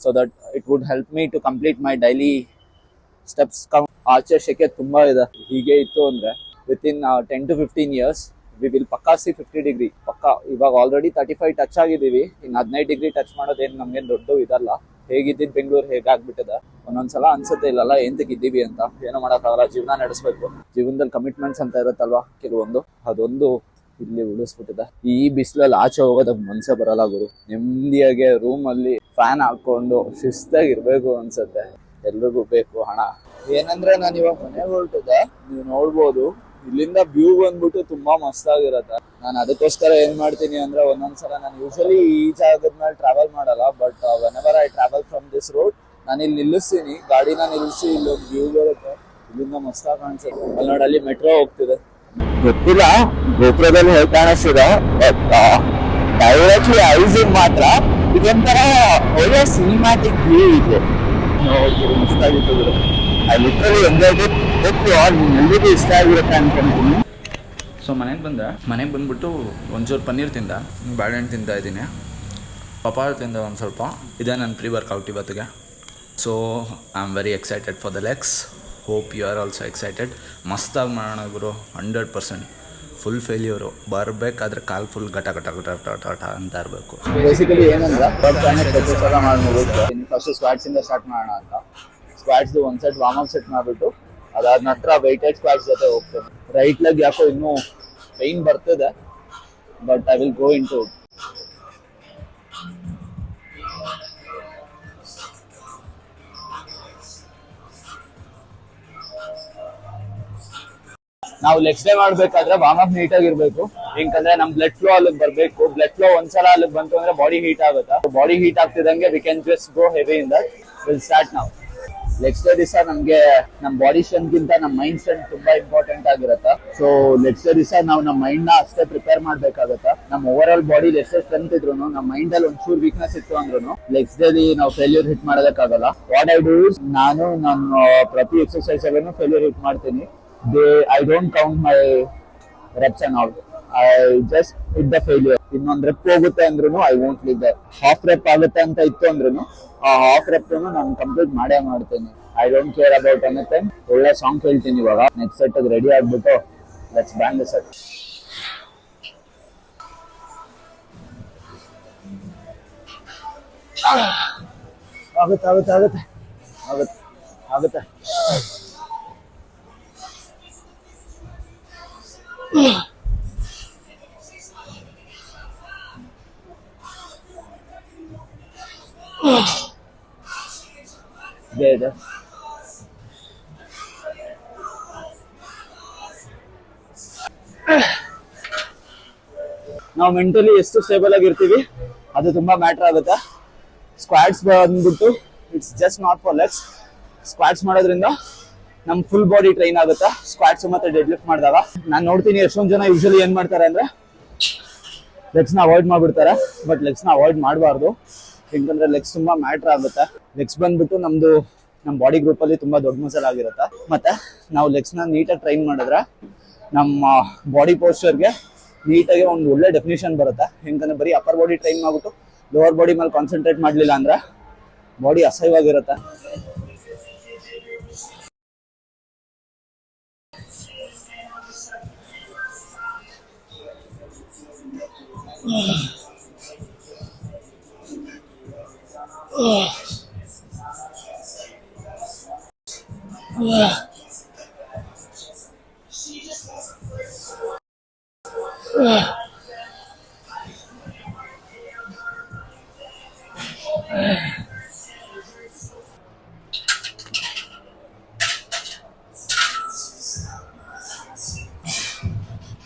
So that it would help me to complete my daily steps count. ಆಚೆ ಸೆಕೆ ತುಂಬ ಇದೆ. ಹೀಗೆ ಇತ್ತು ಅಂದರೆ within 10 to 15 years we will ಪಕ್ಕಾ ಸಿ 50 ಡಿಗ್ರಿ ಪಕ್ಕಾ. ಇವಾಗ ಆಲ್ರೆಡಿ 35 ಟಚ್ ಆಗಿದ್ದೀವಿ. ಇನ್ನು 15 ಡಿಗ್ರಿ ಟಚ್ ಮಾಡೋದೇನು ನಮ್ಗೇನು ದೊಡ್ಡ ಇದಲ್ಲ. ಹೇಗಿದ್ದಿದ್ದು ಬೆಂಗಳೂರು ಹೇಗಾಗ್ಬಿಟ್ಟಿದೆ. ಒಂದೊಂದ್ಸಲ ಅನ್ಸುತ್ತೆ ಇಲ್ಲಲ್ಲ ಎಂತಕ್ಕಿದ್ದೀವಿ ಅಂತ. ಏನೋ ಮಾಡೋಕ್ಕಾಗಲ್ಲ, ಜೀವನ ನಡೆಸಬೇಕು. ಜೀವನದಲ್ಲಿ ಕಮಿಟ್ಮೆಂಟ್ಸ್ ಅಂತ ಇರುತ್ತಲ್ವಾ ಕೆಲವೊಂದು, ಅದೊಂದು ಇಲ್ಲಿ ಉಳಿಸ್ಬಿಟ್ಟಿದೆ. ಈ ಬಿಸಿಲಲ್ಲಿ ಆಚೆ ಹೋಗೋದಕ್ಕೆ ಮನಸ್ಸೇ ಬರಲ್ಲ ಗುರು. ನೆಮ್ಮದಿಯಾಗೆ ರೂಮಲ್ಲಿ ಫ್ಯಾನ್ ಹಾಕೊಂಡು ಶಿಸ್ತಾಗಿರ್ಬೇಕು ಅನ್ಸುತ್ತೆ. ಎಲ್ರಿಗೂ ಬೇಕು ಹಣ. ಏನಂದ್ರೆ ನಾನು ಇವಾಗ ಮನೆಗೆ ಹೊರಟಿದ್ದೆ, ನೀವು ನೋಡ್ಬೋದು ಇಲ್ಲಿಂದ ವ್ಯೂ ಬಂದ್ಬಿಟ್ಟು ತುಂಬಾ ಮಸ್ತಾಗಿರತ್ತೆ. ನಾನು ಅದಕ್ಕೋಸ್ಕರ ಏನ್ ಮಾಡ್ತೀನಿ ಅಂದ್ರೆ, ಒಂದೊಂದ್ಸಲ ನಾನು ಯೂಶಲಿ ಈ ಜಾಗದ ಮೇಲೆ ಟ್ರಾವೆಲ್ ಮಾಡಲ್ಲ, but whenever I travel from this road ನಾನು ಇಲ್ಲಿ ನಿಲ್ಲಿಸ್ತೀನಿ, ಗಾಡಿನ ನಿಲ್ಲಿಸಿ ಇಲ್ಲೊಂದು ವ್ಯೂ ಬರುತ್ತೆ. ಇಲ್ಲಿಂದ ಮಸ್ತಾಗಿ ಕಾಣಿಸುತ್ತೆ. ಅಲ್ಲಿ ನೋಡಿ, ಅಲ್ಲಿ ಮೆಟ್ರೋ ಹೋಗ್ತಿದೆ. ಗೊತ್ತಿಲ್ಲ ಗೋಪುರದಲ್ಲಿ ಹೇಗೆ ಕಾಣಿಸ್ತಿದೆ, ಬಟ್ ಡೈರೆಕ್ಟ್ಲಿ ಐಸಿಂಗ್ ಮಾತ್ರ ಇದೊಂಥರ ಒಳ್ಳೆ ಸಿನಿಮ್ಯಾಟಿಕ್ ವ್ಯೂ ಇದೆ. ನೋಡ್ತೀರಿ ಮಸ್ತಾಗಿತ್ತು. I literally enjoyed it. ನಿಮ್ಮೆಲ್ಲರಿಗೂ ಇಷ್ಟ ಆಗಿರುತ್ತೆ ಅನ್ಕೊಂತೀನಿ. ಸೊ ಮನೆಗೆ ಬಂದ್ಬಿಟ್ಟು ಒಂಚೂರು ಪನ್ನೀರ್ ತಿಂದ, ಬಾಳೆಹಣ್ಣು ತಿಂತಾ ಇದ್ದೀನಿ, ಪಪಾಯ ತಿಂದ ಒಂದು ಸ್ವಲ್ಪ. ಇದೇ ನನ್ನ ಪ್ರೀ ವರ್ಕೌಟ್ ಇವತ್ತಿಗೆ. So I am very excited for the legs. Hope you are also excited. ಮಸ್ತಾಗಿ ಮಾಡೋಣ ಗುರು. 100% ಫುಲ್ ಫೇಲ್ಯೂರು. ಬರಬೇಕಾದ್ರೆ ಕಾಲು ಫುಲ್ ಗಟ ಗಟ ಗಟ ಗಟ ಗಟ ಅಂತ ಇರಬೇಕು. ಬೇಸಿಕಲಿ ಏನಂದ್ರೆ ಫಸ್ಟ್ ಸ್ಕ್ವಾಟ್ಸಿಂದ ಸ್ಟಾರ್ಟ್ ಮಾಡೋಣ ಅಂತ. ಸ್ಕ್ವಾಟ್ಸ್ ಒಂದು ಸೆಟ್ ವಾರ್ಮ್ ಅಪ್ ಸೆಟ್ ಮಾಡಿಬಿಟ್ಟು ಅದಾದ ನಂತರ ವೆಯ್ಟೆಡ್ ಸ್ಕ್ವಾಟ್ಸ್ ಜೊತೆ ಹೋಗ್ತೇನೆ. ರೈಟ್ ಲೆಗ್ ಯಾಕೋ ಇನ್ನೂ ಪೈನ್ ಬರ್ತಿದೆ, but I will go into it. ನಾವು ಲೆಗ್ಸ್ ಡೇ ಮಾಡ್ಬೇಕಾದ್ರೆ ವಾರ್ಮ್ ಅಪ್ ನೀಟಾಗಿ ಇರಬೇಕು. ಯಾಕಂದ್ರೆ ನಮ್ ಬ್ಲಡ್ ಫ್ಲೋ ಅಲ್ಲಿಗೆ ಬರಬೇಕು. ಬ್ಲಡ್ ಫ್ಲೋ ಒಂದ್ಸಲ ಅಲ್ಲಿಗೆ ಬಂತು ಅಂದ್ರೆ ಬಾಡಿ ಹೀಟ್ ಆಗುತ್ತೆ. ಬಾಡಿ ಹೀಟ್ ಆಗ್ತಿದಂಗೆ we can just go heavy in that. Will start ನಾವು. ಲೆಗ್ಸ್ ಡೇ ದಿವಸ ನಮ್ಗೆ ನಮ್ ಬಾಡಿ ಸ್ಟ್ರೆಂತ್ ಗಿಂತ ನಮ್ಮ ಮೈಂಡ್ ಸ್ಟ್ರೆಂತ್ ತುಂಬಾ ಇಂಪಾರ್ಟೆಂಟ್ ಆಗಿರುತ್ತೆ. ಸೊ ಲೆಗ್ಸ್ ಡೇ ದಿವಸ ನಾವು ನಮ್ಮ ಮೈಂಡ್ ನ ಅಷ್ಟೇ ಪ್ರಿಪೇರ್ ಮಾಡ್ಬೇಕಾಗತ್ತೆ. ನಮ್ಮ ಓವರ್ ಆಲ್ ಬಾಡಿ ಎಷ್ಟೇ ಸ್ಟ್ರೆಂತ್ ಇದ್ರು ನಮ್ಮ ಮೈಂಡ್ ಅಲ್ಲಿ ಒಂಚೂರು ವೀಕ್ನೆಸ್ ಇತ್ತು ಅಂದ್ರೂ ಲೆಗ್ಸ್ ಡೇಲಿ ನಾವು ಫೇಲ್ಯೂರ್ ಹಿಟ್ ಮಾಡೋದಕ್ಕಾಗಲ್ಲ. ವಾಟ್ ಐ ಡೂ ಇಸ್, ನಾನು ನನ್ನ ಪ್ರತಿ ಎಕ್ಸರ್ಸೈಸ್ ಅಲ್ಲೂ ಫೇಲ್ಯೂರ್ ಹಿಟ್ ಮಾಡ್ತೀನಿ. I don't count my reps and all. I just hit the failure. ಇನ್ನೊಂದು ರೆಪ್ ಹೋಗುತ್ತೆ ಅಂದ್ರೂ I won't leave that. Half rep ಆಗುತ್ತೆ ಅಂತ ಇತ್ತು ಅಂದ್ರೂ ಆ ಹಾಫ್ ರೆಪ್ ನಾನು ಕಂಪ್ಲೀಟ್ ಮಾಡೇ ಮಾಡ್ತೀನಿ. I don't care about anything. ಒಳ್ಳೆ ಸಾಂಗ್ ಹೇಳ್ತೀನಿ ಇವಾಗ. ನೆಕ್ಸ್ಟ್ ಸೆಟ್ ರೆಡಿ ಆಗ್ಬಿಟ್ಟು ಲೆಟ್ಸ್ ಬ್ಯಾಂಗ್ ದ ಸೆಟ್. ಆಗುತ್ತೆ ಆಗುತ್ತೆ ಆಗುತ್ತೆ ಆಗುತ್ತೆ ಆಗುತ್ತೆ. ಇದೆ ನಾವು ಮೆಂಟಲಿ ಎಷ್ಟು ಸ್ಟೇಬಲ್ ಆಗಿರ್ತೀವಿ ಅದು ತುಂಬಾ ಮ್ಯಾಟರ್ ಆಗುತ್ತೆ. ಸ್ಕ್ವಾಟ್ಸ್ ಬಂದ್ಬಿಟ್ಟು it's just not for legs. Squats ಮಾಡೋದ್ರಿಂದ ನಮ್ ಫುಲ್ ಬಾಡಿ ಟ್ರೈನ್ ಆಗುತ್ತೆ. ಸ್ಕ್ವಾಟ್ಸ್ ಮತ್ತೆ ಡೆಡ್ ಲಿಫ್ಟ್ ಮಾಡಿದಾಗ ನಾನು ನೋಡ್ತೀನಿ ಎಷ್ಟೊಂದು ಜನ ಯೂಶಲಿ ಏನ್ ಮಾಡ್ತಾರೆ ಅಂದ್ರೆ ಲೆಗ್ಸ್ ನ ಅವಾಯ್ಡ್ ಮಾಡ್ಬಿಡ್ತಾರೆ. ಬಟ್ ಲೆಗ್ಸ್ ನ ಅವಾಯ್ಡ್ ಮಾಡಬಾರ್ದು, ಯಾಕಂದ್ರೆ ಲೆಗ್ಸ್ ತುಂಬಾ ಮ್ಯಾಟರ್ ಆಗುತ್ತೆ. ಲೆಗ್ಸ್ ಬಂದ್ಬಿಟ್ಟು ನಮ್ಮ ಬಾಡಿ ಗ್ರೂಪ್ ಅಲ್ಲಿ ತುಂಬಾ ದೊಡ್ಡ ಮಸಲ್ ಆಗಿರುತ್ತೆ. ಮತ್ತೆ ನಾವು ಲೆಗ್ಸ್ ನ ನೀಟಾಗಿ ಟ್ರೈನ್ ಮಾಡಿದ್ರೆ ನಮ್ಮ ಬಾಡಿ ಪೋಸ್ಚರ್ಗೆ ನೀಟಾಗಿ ಒಂದು ಒಳ್ಳೆ ಡೆಫಿನೇಷನ್ ಬರುತ್ತೆ. ಹೆಂಗಂದ್ರೆ ಬರೀ ಅಪ್ಪರ್ ಬಾಡಿ ಟ್ರೈನ್ ಮಾಡ್ಬಿಟ್ಟು ಲೋವರ್ ಬಾಡಿ ಮೇಲೆ ಕಾನ್ಸಂಟ್ರೇಟ್ ಮಾಡಲಿಲ್ಲ ಅಂದ್ರೆ ಬಾಡಿ ಅಸಹ್ಯವಾಗಿರುತ್ತೆ.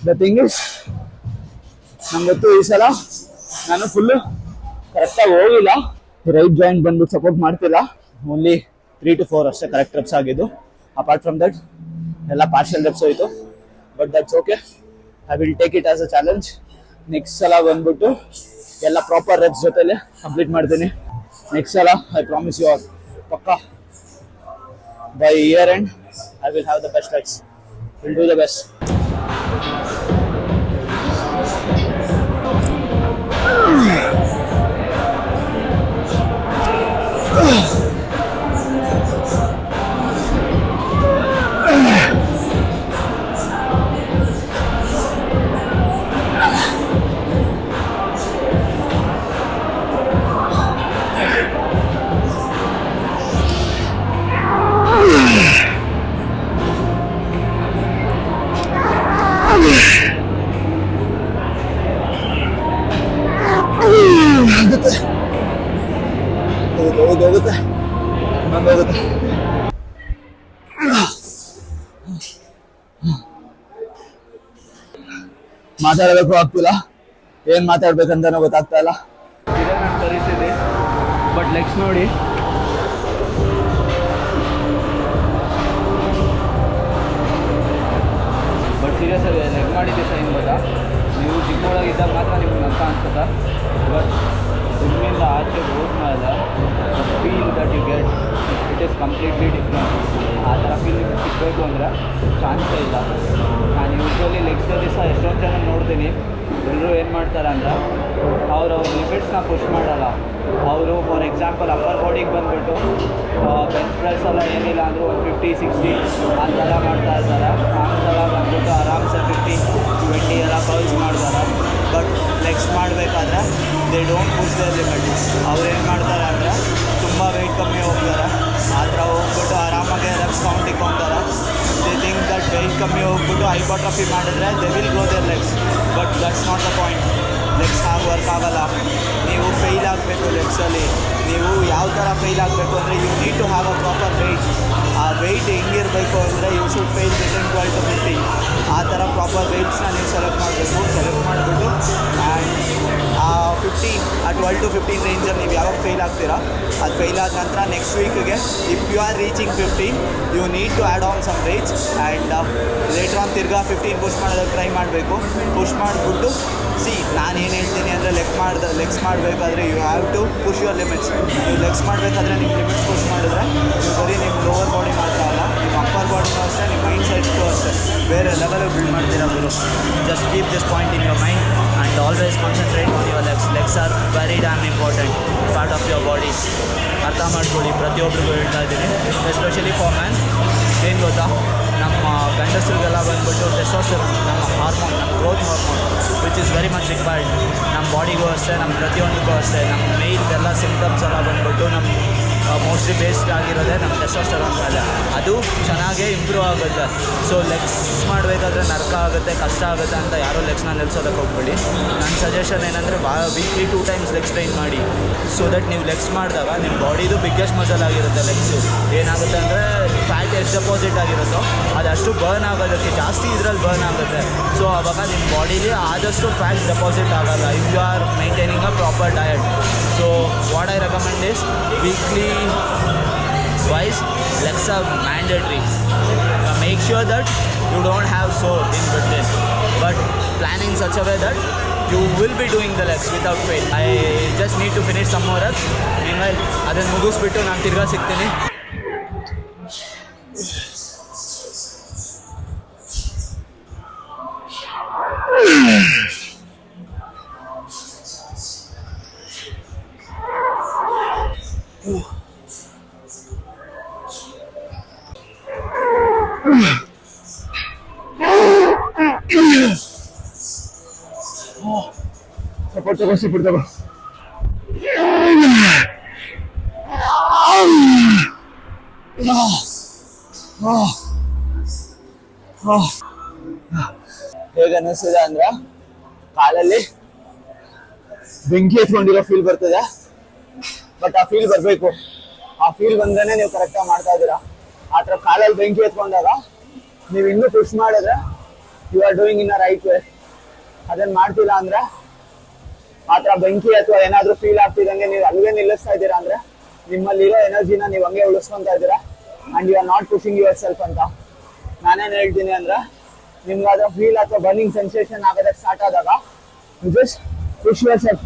ದ ಥಿಂಗ್ ಇಸ್ ನಂಗೆ ಗೊತ್ತು ಈ ಸಲ ನಾನು ಫುಲ್ಲು ಕರೆಕ್ಟಾಗಿ ಹೋಗಿಲ್ಲ. ರೈಟ್ ಜಾಯಿಂಟ್ ಬಂದ್ಬಿಟ್ಟು ಸಪೋರ್ಟ್ ಮಾಡ್ತಿಲ್ಲ. ಓನ್ಲಿ 3 to 4 ಅಷ್ಟೇ ಕರೆಕ್ಟ್ ರೆಪ್ಸ್ ಆಗಿದ್ದು. ಅಪಾರ್ಟ್ ಫ್ರಮ್ ದಟ್ ಎಲ್ಲ ಪಾರ್ಷಿಯಲ್ ರೆಪ್ಸ್ ಹೋಯ್ತು. But that's okay, I will take it as a challenge. Next ಸಲ ಬಂದ್ಬಿಟ್ಟು ಎಲ್ಲ ಪ್ರಾಪರ್ ರೆಪ್ಸ್ ಜೊತೆಲೆ ಕಂಪ್ಲೀಟ್ ಮಾಡ್ತೀನಿ. ನೆಕ್ಸ್ಟ್ ಸಲ ಐ ಪ್ರಾಮಿಸ್ ಯು ಆಲ್ ಪಕ್ಕಾ by year end I will have the best legs. Will do the best. ಹೋಗುತ್ತೆ ಮಾತಾಡಬೇಕು ಆಗ್ತಿಲ್ಲ, ಏನ್ ಮಾತಾಡ್ಬೇಕಂತಾನೂ ಗೊತ್ತಾಗ್ತಾ ಇಲ್ಲ. ಇದೇ ನನ್ನ ಪರಿಸ್ಥಿತಿ. ಬಟ್ ಲೆಗ್ಸ್ ನೋಡಿ, ಬಟ್ ಸೀರಿಯಸ್ ಆಗಿ ಲೆಗ್ ಮಾಡಿದ್ದೆ ಸೈನ್ ಗೊತ್ತಾ. ನೀವು ಚಿಕ್ಕವಳಾಗಿದ್ದಾಗ ಮಾತ್ರ ನಿಮ್ಗೆ ಅಂತ ಅನ್ಸುತ್ತಾ. ಬಟ್ ಇಲ್ಲಿಂದ ಆಚೆ ಹೋದ್ಮೇಲೆ feel that you get it is completely different. ಆ ಥರ ಫೀಲ್ ಸಿಗಬೇಕು ಅಂದರೆ ಚಾನ್ಸೇ ಇಲ್ಲ. ನಾನು ಯೂಶ್ವಲಿ ಲೆಗ್ಸಲ್ಲಿ ಸಹ ಎಷ್ಟೊಂದು ಜನ ನೋಡ್ತೀನಿ, ಎಲ್ಲರೂ ಏನು ಮಾಡ್ತಾರೆ ಅಂದರೆ ಅವ್ರ ಲಿಮಿಟ್ಸ್ನ ಪುಷ್ ಮಾಡಲ್ಲ. ಅವರು ಫಾರ್ ಎಕ್ಸಾಂಪಲ್ ಅಪ್ಪರ್ ಬಾಡಿಗೆ ಬಂದುಬಿಟ್ಟು ಬೆಂಚ್ ಪ್ರೆಸ್ ಎಲ್ಲ ಏನಿಲ್ಲ ಅಂದರೂ ಒಂದು 50-60 ಆ ಥರ ಮಾಡ್ತಾ ಇರ್ತಾರೆ. ಆಮೇಲೆ ಬಂದ್ಬಿಟ್ಟು ಆರಾಮ್ಸೆ 50-20 ಎಲ್ಲ ಕರ್ಲ್ಸ್ ಮಾಡ್ತಾರೆ. ಬಟ್ ಲೆಗ್ಸ್ ಮಾಡಬೇಕಾದ್ರೆ they don't push their limits. ಅವ್ರು ಏನು ಮಾಡ್ತಾರೆ ಅಂದರೆ ತುಂಬ ವೆಯ್ಟ್ ಕಮ್ಮಿ ಹೋಗ್ತಾರೆ. ಆ ಥರ ಹೋಗ್ಬಿಟ್ಟು ಆರಾಮಾಗಿ ರೆಪ್ಸ್ ಕೌಂಟ್ ಇಟ್ಕೊತಾರೆ. ದೇ ಥಿಂಕ್ ದಟ್ ವೆಯ್ಟ್ ಕಮ್ಮಿ ಹೋಗ್ಬಿಟ್ಟು ಹೈಪರ್ಟ್ರೋಫಿ ಮಾಡಿದ್ರೆ they will grow their legs. But that's not the point. Legs ಹಾಗೆ ವರ್ಕ್ ಆಗಲ್ಲ. ನೀವು ಫೇಲ್ ಆಗಬೇಕು ಲೆಗ್ಸಲ್ಲಿ. ನೀವು ಯಾವ ಥರ ಫೇಲ್ ಆಗಬೇಕು ಅಂದರೆ you need to have a proper weight. ಆ ವೆಯ್ಟ್ ಹೆಂಗಿರಬೇಕು ಅಂದರೆ you should fail between 12 to 15. ಆ ಥರ ಪ್ರಾಪರ್ ವೆಯ್ಟ್ಸ್ನ ನೀವು ಸೆಲೆಕ್ಟ್ ಮಾಡಬೇಕು. ಸೆಲೆಕ್ಟ್ ಮಾಡಿಬಿಟ್ಟು ಆ್ಯಂಡ್ ಆ 12 to 15 ರೇಂಜಲ್ಲಿ ನೀವು ಯಾವಾಗ ಫೇಲ್ ಆಗ್ತೀರಾ, ಅದು ಫೇಲ್ ಆದ ನಂತರ ನೆಕ್ಸ್ಟ್ ವೀಕ್ಗೆ if you are reaching 15 you need to add on some weights and later on ತಿರ್ಗಾ 15 ಪುಷ್ ಮಾಡೋದಕ್ಕೆ ಟ್ರೈ ಮಾಡಬೇಕು. ಪುಷ್ ಮಾಡಿಬಿಟ್ಟು ನಾನು ಏನು ಹೇಳ್ತೀನಿ ಅಂದರೆ ಲೆಗ್ಸ್ ಮಾಡಬೇಕಾದ್ರೆ you have to push your limits. ನೀವು ಲೆಗ್ಸ್ ಮಾಡಬೇಕಾದ್ರೆ ನಿಮ್ಮ ಲಿಮಿಟ್ಸ್ ಪುಷ್ ಮಾಡಿದ್ರೆ ನೀವು ಬರೀ ನಿಮ್ಮ ಲೋವರ್ ಬಾಡಿ ಮಾತ್ರ ಅಲ್ಲ, ನಿಮ್ಮ ಅಪ್ಪರ್ ಬಾಡಿನೂ ಅಷ್ಟೇ, ನಿಮ್ಮ ಮೈಂಡ್ ಸೆಟ್ಗೂ ಅಷ್ಟೇ ಬೇರೆ ಲೆವೆಲ್ ಬಿಲ್ಡ್ ಮಾಡ್ತೀರಾ ಗುರು. Just keep this point in your mind and always concentrate on your legs. Legs are very damn important part of your body. ಅರ್ಥ ಮಾಡ್ಕೊಳ್ಳಿ, ಪ್ರತಿಯೊಬ್ಬರಿಗೂ ಹೇಳ್ತಾ ಇದ್ದೀನಿ. Especially for man. ಏನು ಗೊತ್ತಾ, ನಮ್ಮ ಗಂಡಸರಿಗೆಲ್ಲ ಬಂದುಬಿಟ್ಟು ಟೆಸ್ಟೋಸ್ಟೆರಾನ್, ನಮ್ಮ ಹಾರ್ಮೋನ್, ನಮ್ಮ growth hormone which is very much required. ನಮ್ಮ ಬಾಡಿಗೂ ಅಷ್ಟೇ, ನಮ್ಮ ಪ್ರತಿಯೊಂದಕ್ಕೂ ಅಷ್ಟೇ. ನಮ್ಮ ಮೇಲ್ದೆಲ್ಲ ಸಿಂಪ್ಟಮ್ಸ್ ಎಲ್ಲ ಬಂದುಬಿಟ್ಟು ನಮ್ಮ ಮೋಸ್ಟ್ಲಿ ಬೇಸ್ಡ್ ಆಗಿರೋದೇ ನಮ್ಮ ಟೆಸ್ಟೋಸ್ಟೆರಾನ್ ಮೇಲೆ. ಅದು ಚೆನ್ನಾಗೇ ಇಂಪ್ರೂವ್ ಆಗುತ್ತೆ. ಸೊ ಲೆಗ್ಸ್ ಮಾಡಬೇಕಾದ್ರೆ ನರಕ ಆಗುತ್ತೆ, ಕಷ್ಟ ಆಗುತ್ತೆ ಅಂತ ಯಾರೋ ಲೆಗ್ಸ್ನ ನಿಲ್ಸೋದಕ್ಕೆ ಹೋಗ್ಬೇಡಿ. ನನ್ನ ಸಜೆಷನ್ ಏನಂದರೆ ವೀಕ್ಲಿ 2 times ಲೆಗ್ಸ್ ಟ್ರೈನ್ ಮಾಡಿ. ಸೊ ದಟ್ ನೀವು ಲೆಗ್ಸ್ ಮಾಡಿದಾಗ ನಿಮ್ಮ ಬಾಡಿದು ಬಿಗ್ಗೆಸ್ಟ್ ಮಸಲ್ ಆಗಿರುತ್ತೆ ಲೆಗ್ಸು. ಏನಾಗುತ್ತೆ ಅಂದರೆ ಫ್ಯಾಟ್ ಎಷ್ಟು ಡೆಪಾಸಿಟ್ ಆಗಿರುತ್ತೋ ಅದಷ್ಟು ಬರ್ನ್ ಆಗೋದಕ್ಕೆ ಜಾಸ್ತಿ ಇದರಲ್ಲಿ ಬರ್ನ್ ಆಗುತ್ತೆ. ಸೊ ಆವಾಗ ನಿಮ್ಮ ಬಾಡೀಲಿ ಆದಷ್ಟು ಫ್ಯಾಟ್ ಡೆಪಾಸಿಟ್ ಆಗಲ್ಲ if you are maintaining a proper diet. So what I recommend is weekly twice legs are mandatory. Make sure that you don't have sore in between, but plan in such a way that you will be doing the legs without pain. I just need to finish some more reps. Meanwhile ಅದನ್ನು ಮುಗಿಸ್ಬಿಟ್ಟು ನಾನು ತಿರ್ಗಾ ಸಿಗ್ತೀನಿ. Support ತಗೋ. ಹೇಗೆ ಅನ್ನಿಸ್ತದೆ ಅಂದ್ರೆ ಕಾಲಲ್ಲಿ ಬೆಂಕಿ ಎತ್ಕೊಂಡಿರೋ ಫೀಲ್ ಬರ್ತದೆ. ಬಟ್ ಆ ಫೀಲ್ ಬರಬೇಕು. ಆ ಫೀಲ್ ಬಂದ್ರೆ ನೀವು ಕರೆಕ್ಟಾಗಿ ಮಾಡ್ತಾ ಇದ್ದೀರಾ. ಆ ಥರ ಕಾಲಲ್ಲಿ ಬೆಂಕಿ ಎತ್ಕೊಂಡಾಗ ನೀವು ಇನ್ನೂ ಪುಷ್ ಮಾಡಿದ್ರೆ you are doing in a right way. ಅದನ್ನು ಮಾಡ್ತಿಲ್ಲ ಅಂದ್ರೆ ಆ ಥರ ಬೆಂಕಿ ಅಥವಾ ಏನಾದರೂ ಫೀಲ್ ಆಗ್ತಿದ್ದಂಗೆ ನೀವು ಅಲ್ಲಿಗೆ ನಿಲ್ಲಿಸ್ತಾ ಇದ್ದೀರಾ ಅಂದ್ರೆ ನಿಮ್ಮಲ್ಲಿರೋ ಎನರ್ಜಿನ ನೀವು ಹಂಗೆ ಉಳಿಸ್ಕೊತಾ ಇದ್ದೀರಾ and you are not pushing yourself ಅಂತ. ನಾನೇನು ಹೇಳ್ತೀನಿ ಅಂದ್ರೆ ನಿಮ್ಗಾದ ಫೀಲ್ ಅಥವಾ ಬರ್ನಿಂಗ್ ಸೆನ್ಸೇಷನ್ ಆಗೋದಕ್ಕೆ ಸ್ಟಾರ್ಟ್ ಆದಾಗ you just push yourself.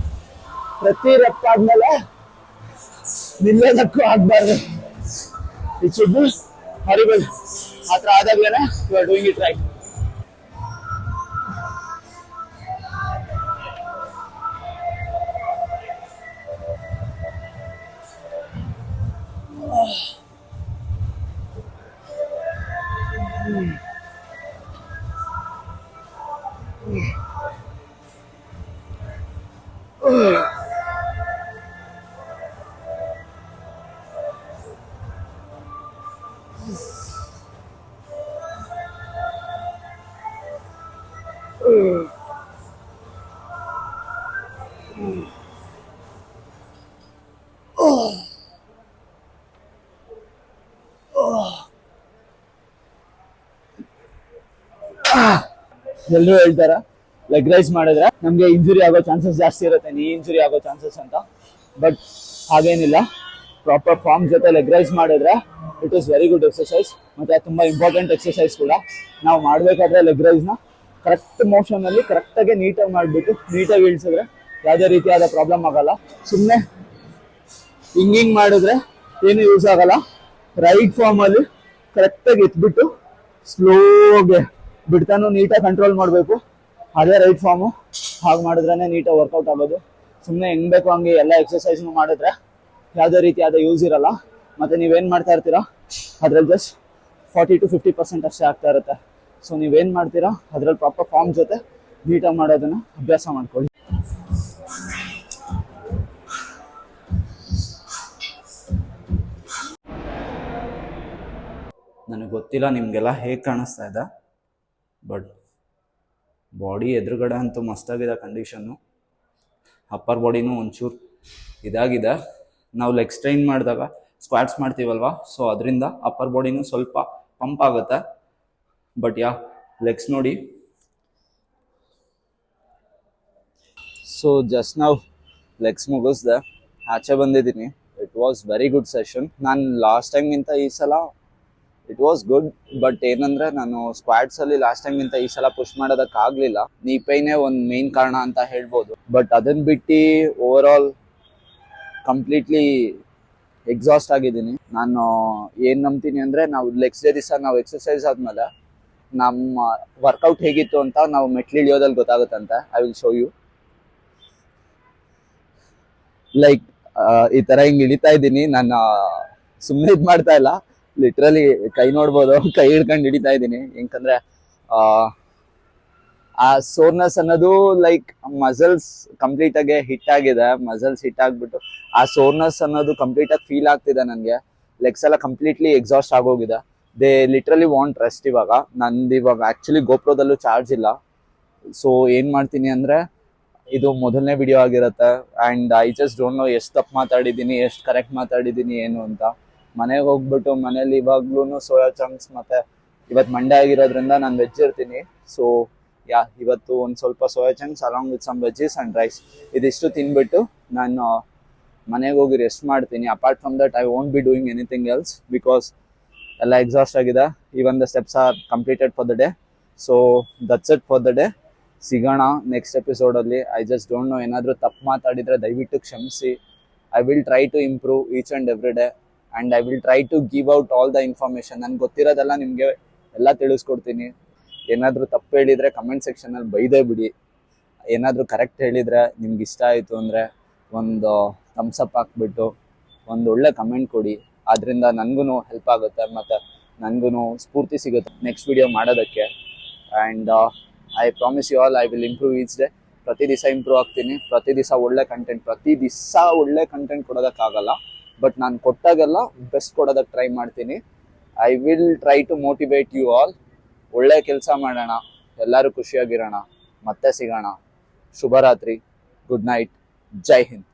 ಪ್ರತಿ ರೆಪ್ ಆದ್ಮೇಲೆ ನಿಲ್ಲೋದಕ್ಕೂ ಆಗಬಾರ್ದು. It should be horrible. ಆ ಥರ ಆದಾಗಲೇ you are doing it right. ಎಲ್ಲರೂ ಹೇಳ್ತಾರ ಲೆಗ್ ರೈಸ್ ಮಾಡಿದ್ರೆ ನಮ್ಗೆ ಇಂಜುರಿ ಆಗೋ ಚಾನ್ಸಸ್ ಜಾಸ್ತಿ ಇರುತ್ತೆ, ನೀ ಇಂಜುರಿ ಆಗೋ ಚಾನ್ಸಸ್ ಅಂತ. ಬಟ್ ಹಾಗೇನಿಲ್ಲ. ಪ್ರಾಪರ್ ಫಾರ್ಮ್ ಜೊತೆ ಲೆಗ್ ರೈಸ್ ಮಾಡಿದ್ರೆ it is very good exercise. ಮತ್ತೆ ತುಂಬಾ ಇಂಪಾರ್ಟೆಂಟ್ ಎಕ್ಸರ್ಸೈಸ್ ಕೂಡ. ನಾವು ಮಾಡಬೇಕಾದ್ರೆ ಲೆಗ್ ರೈಸ್ನ ಕರೆಕ್ಟ್ ಮೋಷನಲ್ಲಿ ಕರೆಕ್ಟಾಗಿ ನೀಟಾಗಿ ಮಾಡಿಬಿಟ್ಟು ನೀಟಾಗಿ ಇಳಿಸಿದ್ರೆ ಯಾವುದೇ ರೀತಿಯಾದ ಪ್ರಾಬ್ಲಮ್ ಆಗಲ್ಲ. ಸುಮ್ಮನೆ ಹಿಂಗಿಂಗ್ ಮಾಡಿದ್ರೆ ಏನು ಯೂಸ್ ಆಗಲ್ಲ. ರೈಟ್ ಫಾರ್ಮಲ್ಲಿ ಕರೆಕ್ಟಾಗಿ ಎತ್ಬಿಟ್ಟು ಸ್ಲೋಗೆ ಬಿಡ್ತಾನು ನೀಟಾಗಿ ಕಂಟ್ರೋಲ್ ಮಾಡಬೇಕು. ಅದೇ ರೈಟ್ ಫಾರ್ಮು. ಹಾಗೆ ಮಾಡಿದ್ರೇ ನೀಟಾಗಿ ವರ್ಕೌಟ್ ಆಗೋದು. ಸುಮ್ಮನೆ ಹೆಂಗೆ ಬೇಕು ಹಂಗೆ ಎಲ್ಲ ಎಕ್ಸರ್ಸೈಸ್ನು ಮಾಡಿದ್ರೆ ಯಾವುದೇ ರೀತಿಯಾದ ಯೂಸ್ ಇರಲ್ಲ. ಮತ್ತು ನೀವೇನು ಮಾಡ್ತಾ ಇರ್ತೀರಾ ಅದ್ರಲ್ಲಿ ಜಸ್ಟ್ 40 to 50% ಅಷ್ಟೇ ಆಗ್ತಾ ಇರುತ್ತೆ. ಸೊ ನೀವೇನು ಮಾಡ್ತೀರಾ ಅದ್ರಲ್ಲಿ ಪ್ರಾಪರ್ ಫಾರ್ಮ್ ಜೊತೆ ನೀಟಾಗಿ ಮಾಡೋದನ್ನು ಅಭ್ಯಾಸ ಮಾಡ್ಕೊಳ್ಳಿ. ನನಗೆ ಗೊತ್ತಿಲ್ಲ ನಿಮಗೆಲ್ಲ ಹೇಗೆ ಕಾಣಿಸ್ತಾ ಇದೆ, ಬಟ್ ಬಾಡಿ ಎದುರುಗಡೆ ಅಂತೂ ಮಸ್ತಾಗಿದೆ ಕಂಡೀಷನ್ನು. ಅಪ್ಪರ್ ಬಾಡಿನೂ ಒಂಚೂರು ಇದಾಗಿದೆ. ನಾವು ಲೆಗ್ ಸ್ಟ್ರೈನ್ ಮಾಡಿದಾಗ ಸ್ಕ್ವಾಟ್ಸ್ ಮಾಡ್ತೀವಲ್ವ, ಸೊ ಅದರಿಂದ ಅಪ್ಪರ್ ಬಾಡಿನೂ ಸ್ವಲ್ಪ ಪಂಪ್ ಆಗುತ್ತೆ. ಬಟ್ ಲೆಗ್ಸ್ ನೋಡಿ. ಸೊ ಜಸ್ಟ್ ನಾವು ಲೆಗ್ಸ್ ಮುಗಿಸ್ದೆ, ಆಚೆ ಬಂದಿದ್ದೀನಿ. It was very good session. ನಾನು ಲಾಸ್ಟ್ ಟೈಮ್ಗಿಂತ ಈ ಸಲ ಇಟ್ ವಾಸ್ ಗುಡ್. ಬಟ್ ಏನಂದ್ರೆ ನಾನು ಸ್ಕ್ವಾಡ್ಸಲ್ಲಿ ಲಾಸ್ಟ್ ಟೈಮ್ಗಿಂತ ಈ ಸಲ ಪುಷ್ ಮಾಡೋದಕ್ಕಾಗಲಿಲ್ಲ. ನೀ ಪೈನೇ ಒಂದು ಮೇನ್ ಕಾರಣ ಅಂತ ಹೇಳ್ಬೋದು. ಬಟ್ ಅದನ್ನು ಬಿಟ್ಟು ಓವರ್ ಆಲ್ ಕಂಪ್ಲೀಟ್ಲಿ ಎಕ್ಸಾಸ್ಟ್ ಆಗಿದ್ದೀನಿ. ನಾನು ಏನು ನಂಬ್ತೀನಿ ಅಂದರೆ ನಾವು ನೆಕ್ಸ್ಟ್ ಡೇ ದಿವಸ ನಾವು ಎಕ್ಸರ್ಸೈಸ್ ಆದಮೇಲೆ ನಮ್ಮ ವರ್ಕೌಟ್ ಹೇಗಿತ್ತು ಅಂತ ನಾವು ಮೆಟ್ಲಿಳಿಯೋದಲ್ಲಿ ಗೊತ್ತಾಗುತ್ತಂತೆ. I will show you. Like ಈ ಥರ ಹಿಂಗೆ ಇಳಿತಾ ಇದ್ದೀನಿ. ನಾನು ಸುಮ್ಮನೆ ಇದು ಮಾಡ್ತಾ ಇಲ್ಲ, ಲಿಟ್ರಲಿ ಕೈ ನೋಡ್ಬೋದು, ಕೈ ಹಿಡ್ಕೊಂಡು ಹಿಡಿತಾ ಇದ್ದೀನಿ. ಯಾಕಂದರೆ ಆ ಸೋರ್ನೆಸ್ ಅನ್ನೋದು ಲೈಕ್ ಮಸಲ್ಸ್ ಕಂಪ್ಲೀಟ್ ಆಗಿ ಹಿಟ್ ಆಗಿದೆ, ಮಸಲ್ಸ್ ಹಿಟ್ ಆಗ್ಬಿಟ್ಟು ಆ ಸೋರ್ನೆಸ್ ಅನ್ನೋದು ಕಂಪ್ಲೀಟ್ ಆಗಿ ಫೀಲ್ ಆಗ್ತಿದೆ ನನಗೆ. ಲೆಗ್ಸ್ ಎಲ್ಲ ಕಂಪ್ಲೀಟ್ಲಿ ಎಕ್ಸಾಸ್ಟ್ ಆಗೋಗಿದೆ. They literally want rest. ಇವಾಗ ನಂದು ಇವಾಗ ಆಕ್ಚುಲಿ ಗೋಪ್ರೋದಲ್ಲೂ ಚಾರ್ಜ್ ಇಲ್ಲ. ಸೊ ಏನ್ ಮಾಡ್ತೀನಿ ಅಂದ್ರೆ, ಇದು ಮೊದಲನೇ ವಿಡಿಯೋ ಆಗಿರುತ್ತೆ and I just don't no ಎಷ್ಟು ತಪ್ಪು ಮಾತಾಡಿದ್ದೀನಿ, ಎಷ್ಟು ಕರೆಕ್ಟ್ ಮಾತಾಡಿದ್ದೀನಿ ಏನು ಅಂತ. ಮನೆಗೆ ಹೋಗ್ಬಿಟ್ಟು ಮನೇಲಿ ಇವಾಗ್ಲೂ ಸೋಯಾ ಚಂಕ್ಸ್ ಮತ್ತೆ ಇವತ್ತು ಮಂಡೇ ಆಗಿರೋದ್ರಿಂದ ನಾನು ವೆಜ್ ಇರ್ತೀನಿ. ಸೊ ಇವತ್ತು ಒಂದು ಸ್ವಲ್ಪ soya chunks along with some veggies and rice ಇದಿಷ್ಟು ತಿನ್ಬಿಟ್ಟು ನಾನು ಮನೆಗೆ ಹೋಗಿ ರೆಸ್ಟ್ ಮಾಡ್ತೀನಿ. Apart from that I won't be doing anything else because ಎಲ್ಲ ಎಕ್ಸಾಸ್ಟ್ ಆಗಿದೆ. Even the steps are completed for the day. So that's it for the day. ಸಿಗೋಣ next ಎಪಿಸೋಡಲ್ಲಿ. ಐ ಜಸ್ಟ್ ಡೋಂಟ್ ನೋ, ಏನಾದರೂ ತಪ್ಪು ಮಾತಾಡಿದರೆ ದಯವಿಟ್ಟು ಕ್ಷಮಿಸಿ. I will try to improve each and every day and I will try to give out all the information. ನನಗೆ ಗೊತ್ತಿರೋದೆಲ್ಲ ನಿಮಗೆ ಎಲ್ಲ ತಿಳಿಸ್ಕೊಡ್ತೀನಿ. ಏನಾದರೂ ತಪ್ಪು ಹೇಳಿದರೆ ಕಮೆಂಟ್ ಸೆಕ್ಷನಲ್ಲಿ ಬೈದೇ ಬಿಡಿ. ಏನಾದರೂ ಕರೆಕ್ಟ್ ಹೇಳಿದರೆ ನಿಮ್ಗೆ ಇಷ್ಟ ಆಯಿತು ಅಂದರೆ ಒಂದು ಥಮ್ಸಪ್ ಹಾಕ್ಬಿಟ್ಟು ಒಂದು ಒಳ್ಳೆ ಕಮೆಂಟ್ ಕೊಡಿ. ಅದರಿಂದ ನನಗೂ ಹೆಲ್ಪ್ ಆಗುತ್ತೆ ಮತ್ತು ನನಗೂ ಸ್ಫೂರ್ತಿ ಸಿಗುತ್ತೆ ನೆಕ್ಸ್ಟ್ ವಿಡಿಯೋ ಮಾಡೋದಕ್ಕೆ. And I promise you all I will improve each day. ಪ್ರತಿ ದಿವಸ ಇಂಪ್ರೂವ್ ಆಗ್ತೀನಿ. ಪ್ರತಿ ದಿವಸ ಒಳ್ಳೆ ಕಂಟೆಂಟ್ ಕೊಡೋದಕ್ಕಾಗಲ್ಲ, ಬಟ್ ನಾನು ಕೊಟ್ಟಾಗೆಲ್ಲ ಬೆಸ್ಟ್ ಕೊಡೋದಕ್ಕೆ ಟ್ರೈ ಮಾಡ್ತೀನಿ. I will try to motivate you all. ಒಳ್ಳೆ ಕೆಲಸ ಮಾಡೋಣ, ಎಲ್ಲರೂ ಖುಷಿಯಾಗಿರೋಣ. ಮತ್ತೆ ಸಿಗೋಣ. ಶುಭರಾತ್ರಿ, ಗುಡ್ ನೈಟ್, ಜೈ ಹಿಂದ್.